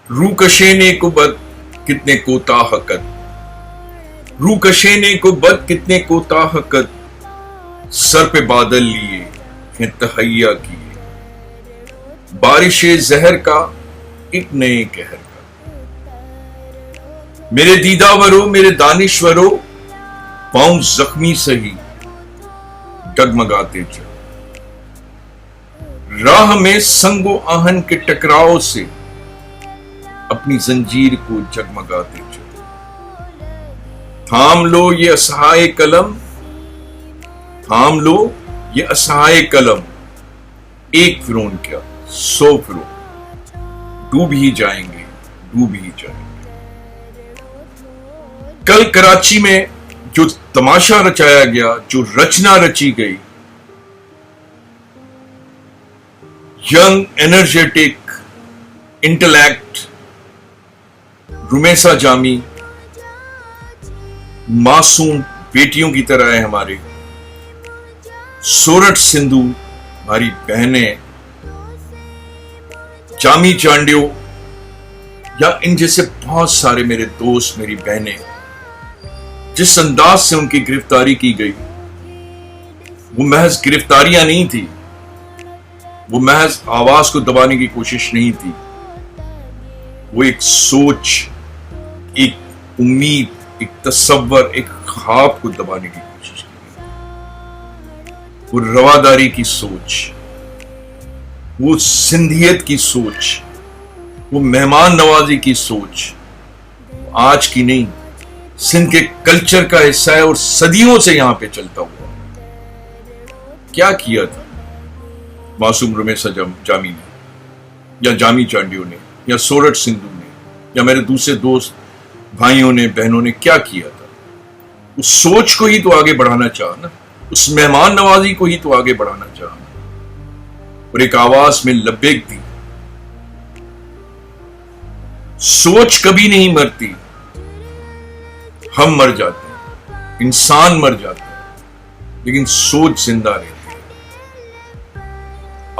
रूकशे ने को बद कितने कोताह कद, रूकशे ने को बद कितने कोताह कद, सर पे बादल लिए हैं तहैया किए, बारिशे जहर का एक नए कहर का। मेरे दीदावरो मेरे दानिश्वरो, पांव जख्मी सही डगमगाते चलो, राह में संगो आहन के टकराव से अपनी जंजीर को जगमगाते चलो। थाम लो ये असहाय कलम, थाम लो ये असहाय कलम, एक फिरौन क्या 100 फिरौन, डूब ही जाएंगे डूब ही जाएंगे। कल कराची में जो तमाशा रचाया गया, जो रचना रची गई, young energetic intellect Rumesa Jami मासूम बेटियों की तरह है हमारे, सोरठ सिंधु हमारी बहनें, जामी चांडियो या इन जैसे बहुत सारे मेरे दोस्त मेरी बहनें, जिस अंदाज से उनकी गिरफ्तारी की गई, वो महज गिरफ्तारियां नहीं थी, वो महज आवाज को दबाने की कोशिश नहीं थी, वो एक सोच, एक उम्मीद, एक तसव्वुर, एक ख्वाब को दबाने की कोशिश की गई। वो रवादारी की सोच, वो सिंधियत की सोच, वो मेहमान नवाजी की सोच आज की नहीं, सिंध के कल्चर का हिस्सा है और सदियों से यहां पे चलता हुआ। क्या किया था मासूम रुमेसा जामी ने, या जामी चांडियो ने, या सोरठ सिंधु ने, या मेरे दूसरे दोस्त भाइयों ने, बहनों ने क्या किया था? उस सोच को ही तो आगे बढ़ाना चाहा ना, उस मेहमान नवाजी को ही तो आगे बढ़ाना चाहा, और एक आवाज में लब्बैक दी। सोच कभी नहीं मरती, हम मर जाते हैं, इंसान मर जाता है, लेकिन सोच जिंदा रहती है।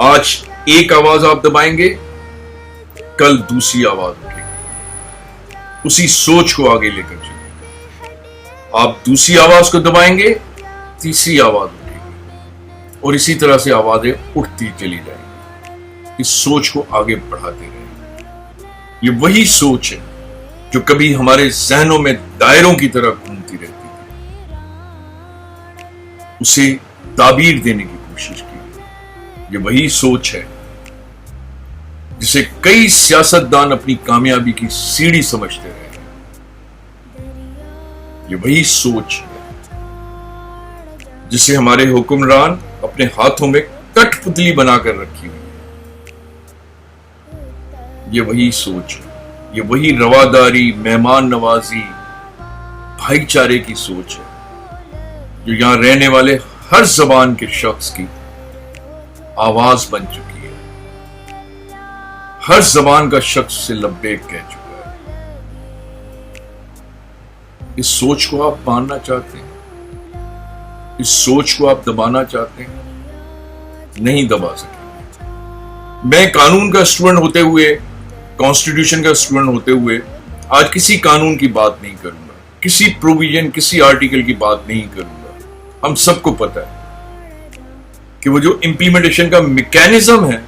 आज एक आवाज आप दबाएंगे, कल दूसरी आवाज उठेगी, उसी सोच को आगे लेकर चलिए। आप दूसरी आवाज को दबाएंगे, तीसरी आवाज उठेगी, और इसी तरह से आवाजें उठती चली जाएंगी। इस सोच को आगे बढ़ाते रहेंगे। ये वही सोच है जो कभी हमारे जहनों में दायरों की तरह घूमती रहती थी, उसे ताबीर देने की कोशिश की। ये वही सोच है जिसे कई सियासतदान अपनी कामयाबी की सीढ़ी समझते रहे हैं। ये वही सोच है जिसे हमारे हुक्मरान अपने हाथों में कठपुतली बनाकर रखी हुई है। ये वही सोच है, ये वही रवादारी, मेहमान नवाजी, भाईचारे की सोच है जो यहां रहने वाले हर जबान के शख्स की आवाज बन चुकी है। हर जबान का शख्स से लब्बैक कह चुका है। इस सोच को आप मानना चाहते हैं? इस सोच को आप दबाना चाहते हैं? नहीं दबा सकेंगे। मैं कानून का स्टूडेंट होते हुए, कॉन्स्टिट्यूशन का स्टूडेंट होते हुए आज किसी कानून की बात नहीं करूंगा, किसी प्रोविजन, किसी आर्टिकल की बात नहीं करूंगा। हम सबको पता है कि वो जो इंप्लीमेंटेशन का मैकेनिज्म है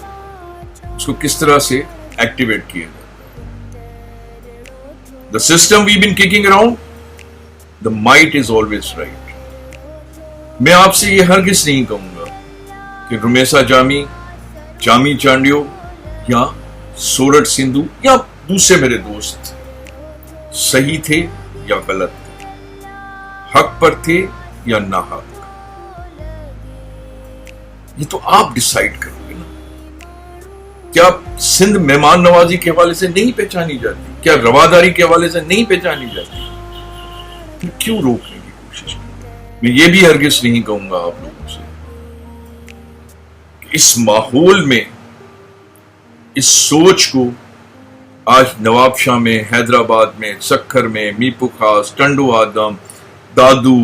उसको किस तरह से एक्टिवेट किया जाता है। The system we been kicking around, the might is always right. मैं आपसे ये हरगिज नहीं कहूंगा कि रुमेसा जामी, जामी चांडियो या सोरठ सिंधु या दूसरे मेरे दोस्त सही थे या गलत थे, हक पर थे या नाहक। ये तो आप डिसाइड करोगे ना। क्या सिंध मेहमान नवाजी के हवाले से नहीं पहचानी जाती? क्या रवादारी के हवाले से नहीं पहचानी जाती? फिर क्यों रोकने की कोशिश करते? मैं ये भी हरगिज नहीं कहूंगा आप लोगों से कि इस माहौल में, इस सोच को आज नवाबशाह में, हैदराबाद में, सक्खर में, मीरपुर खास, टंडो आदम, दादू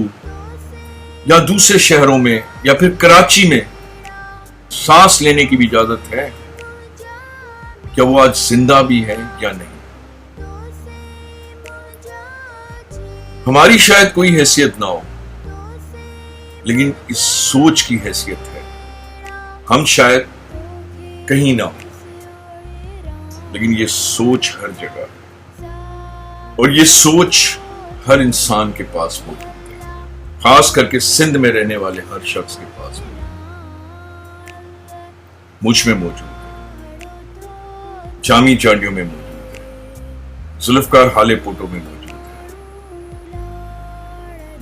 या दूसरे शहरों में या फिर कराची में सांस लेने की भी इजाजत है? क्या वो आज जिंदा भी है या नहीं? ہماری شاید کوئی حیثیت نہ ہو، لیکن اس سوچ کی حیثیت ہے۔ ہم شاید کہیں نہ ہو، لیکن یہ سوچ ہر جگہ ہے، اور یہ سوچ ہر انسان کے پاس موجود ہے، خاص کر کے سندھ میں رہنے والے ہر شخص کے پاس موجود ہے، مجھ میں موجود ہے، جامی چانڈیوں میں موجود ہے، ذوالفقار حالے پوٹو میں موجود ہے،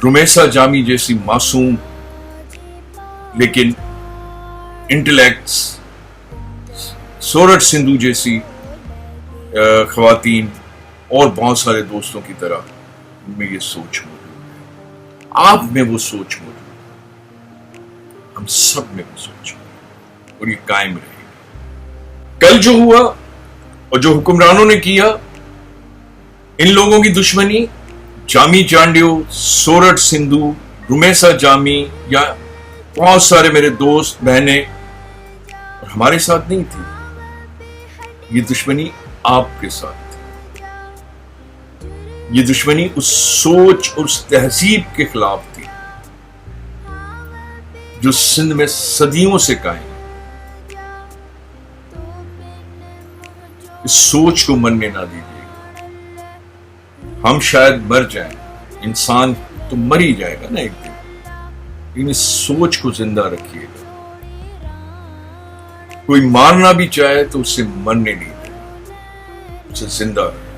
رمیسا جامی جیسی معصوم لیکن انٹلیکٹس، سورج سندھو جیسی خواتین اور بہت سارے دوستوں کی طرح ان میں یہ سوچ موجود ہے، آپ میں وہ سوچ موجود ہے، ہم سب میں وہ سوچ موجود ہے، اور یہ قائم رہے گی۔ کل جو ہوا اور جو حکمرانوں نے کیا، ان لوگوں کی دشمنی جامی چانڈیو، سورج سندھو، رمیسا جامی یا بہت سارے میرے دوست بہنیں اور ہمارے ساتھ نہیں تھی، یہ دشمنی آپ کے ساتھ تھی، یہ دشمنی اس سوچ اور اس تہذیب کے خلاف تھی جو سندھ میں صدیوں سے قائم ہے۔ اس سوچ کو مرنے نہ دیجیے گا۔ ہم شاید مر جائیں، انسان تو مر ہی جائے گا نا ایک دن، لیکن اس سوچ کو زندہ رکھیے گا۔ کوئی مارنا بھی چاہے تو اسے مرنے نہیں دے، اسے زندہ رکھے۔